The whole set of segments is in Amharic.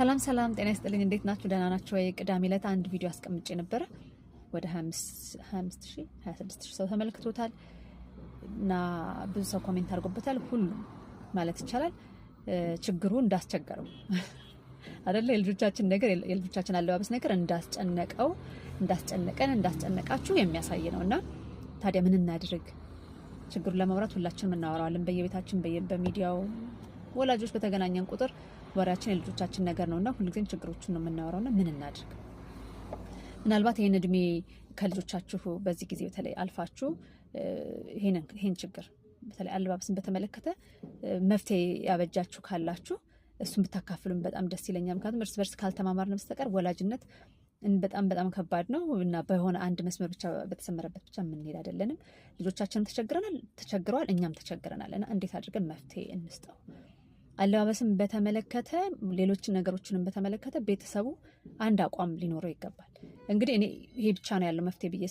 ሰላም ጤና ይስጥልኝ እንዴት ናችሁ ደህና ናችሁ ወይ ቅዳሜ ዕለት አንድ ቪዲዮ አስቀምጬ ነበር ወደ 26000 ሰው ተመልክቶታል እና ብዙ ሰው ኮሜንት አድርጎበታል ሁሉ ማለት ይቻላል ችግሩ እንዳስቸገረው አይደለ የልጆቻችን ነገር የልጆቻችን አለባበስ ነገር እንዳስጨነቃችሁ የሚያሳይ ነውና ታዲያ ምን እናድርግ ችግሩን ለማውራት ሁላችንም እናወራዋለን በየቤታችን በሚዲያው ወላጆች በተገናኘን ቁጥር ወራችን የልጆቻችን ነገር ነውና ሁልጊዜም ችግሮችን ነው የምናወራውና ምን እናድርግ ምናልባት ይሄን እድሜ ከልጆቻችሁ በዚህ ጊዜ በተለይ አልፋችሁ ይሄን ችግር በተለይ አለባበስን በተመለከተ መፍትሄ ያበጃችሁ ካላችሁ እሱን ብታካፍሉን በጣም ደስ ይለኛል ምክንያቱም እርስ በርስ ካልተማማርን በስተቀር ወላጅነት በጣም ከባድ ነው እና በሆነ አንድ መስመር ብቻ በተሰመረበት ብቻ ምን ሄድ አይደለንም ልጆቻችንም ተቸግረዋል እኛም ተቸግረናል እና እንዴት አድርገን መፍትሄ እንስጠው አለባበስን በተመለከተ ሌሎች ነገሮችንም በተመለከተ ቤተሰቡ አንድ አቋም ሊኖረው ይገባል እንግዲህ እኔ ይሄ ብቻ ነው ያለው መፍትሄ ብዬ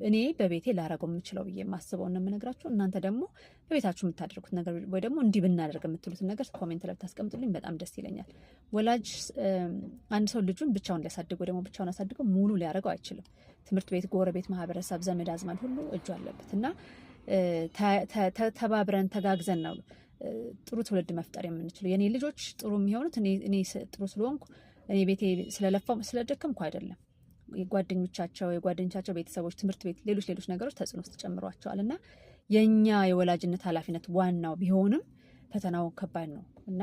እኔ በቤቴ ላረገው የምችለው ብዬ ማስበው ነው የምነግራችሁ እናንተ ደግሞ በቤታችሁ የምታደርጉት ነገር ወይ ደግሞ እንዲህ ብናደርግ የምትሉት ነገር ኮሜንት ላይ ታስቀምጡልኝ በጣም ደስ ይለኛል ወላጅ አንድ ሰው ልጁን ብቻውን ሊያሳድገው ደግሞ ብቻውን አሳድገው ሙሉ ሊያረገው አይችልም ትምህርት ቤት ጎረቤት ማህበረሰብ ዘመድ አዝማድ ሁሉ እጁ አለበት እና ተባብረን ተጋግዘን ነው ጥሩ ትውልድ መፍጠር የምንችለው የኔ ልጆች ጥሩ የሚሆኑት እኔ ጥሩ ስለሆንኩ እኔ ቤቴ ስለለፋው ስለደከምኩ አይደለም የጓደኞቻቸው ቤተሰቦች ትምህርት ቤት ሌሎች ነገሮች ተጽዕኖ ውስጥ ጨምሯቸዋልና የኛ የወላጅነት ኃላፊነት ዋናው ቢሆንም ፈተናው ከባድ ነው እና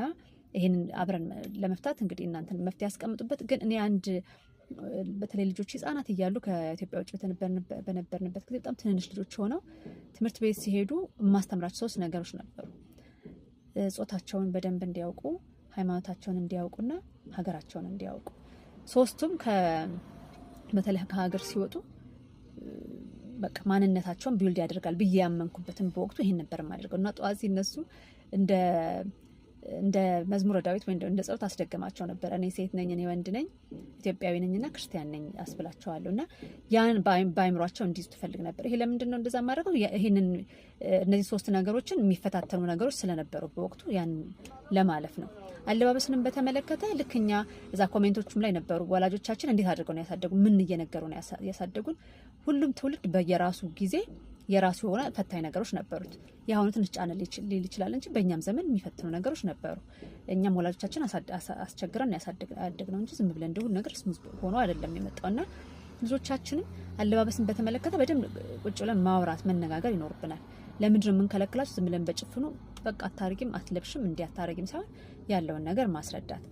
ይሄንን አብረን ለመፍታት እንግዲህ እናንተን መፍትሄ ያስቀምጡበት ግን እኔ አንድ በተለይ ልጆች ህፃናት እያሉ ከኢትዮጵያ ውጭ በነበርንበት ጊዜ በጣም ትንንሽ ልጆች ሆነው ትምህርት ቤት ሲሄዱ ማስተምራቸው 3 ነገሮች ነበሩ ጾታቸውን በደንብ እንዲያውቁ ሃይማኖታቸውን እንዲያውቁና ሀገራቸውን እንዲያውቁ ሶስቱም በተለይ ከሀገር ሲወጡ በቃ ማንነታቸውን ቢልድ ያደርጋል ብዬ ያመንኩበትን በወቅቱ ይሄን ነበር ማድረገው እና ጧት ሲነሱ እንደ መዝሙረ ዳዊት ወይ እንደ ጸሎት አስደግማቸው ነበር እኔ ሴት ነኝ እኔ ወንድ ነኝ ኢትዮጵያዊ ነኝና ክርስቲያን ነኝ አስብላቸዋለሁና ያን ባይምሯቸው እንዲይዙ ትፈልግ ነበር ይሄ ለምንድን ነው እንደዛ ማድረገው ይሄንን እነዚህ 3 ነገሮችን የሚፈታተኑ ነገሮች ስለነበሩ በወቅቱ ያን ለማለፍ ነው አለባበስንም በተመለከተ ልክኛ እዛ ኮሜንቶችም ላይ ነበሩ ወላጆቻችን እንዴት አድርገው ነው ያሳደጉ ምን እየነገሩ ነው ያሳደጉን ሁሉም ትውልድ በየራሱ ጊዜ የራሱ የሆነ ፈታኝ ነገሮች ነበሩት ያሁን ትንሽ ጫና ሊል ይችላል እንጂ በእኛም ዘመን የሚፈትኑ ነገሮች ነበሩ እኛም ወላጆቻችን አስቸግረን ያሳደግነው እንጂ ዝም ብለን እንደው ነገር ስሙዝ ሆኖ አይደለም የመጣውና ልጆቻችንን አለባበስን በተመለከተ በደንብ ቁጭ ብለን ማውራት መነጋገር ይኖርብናል ለምንድነው የምንከለክላችሁ ዝም ብለን በጭፍኑ በቃ አታርጊም አትለብሽም እንዲያታረጊም ሳይሆን ያለውን ነገር ማስረዳት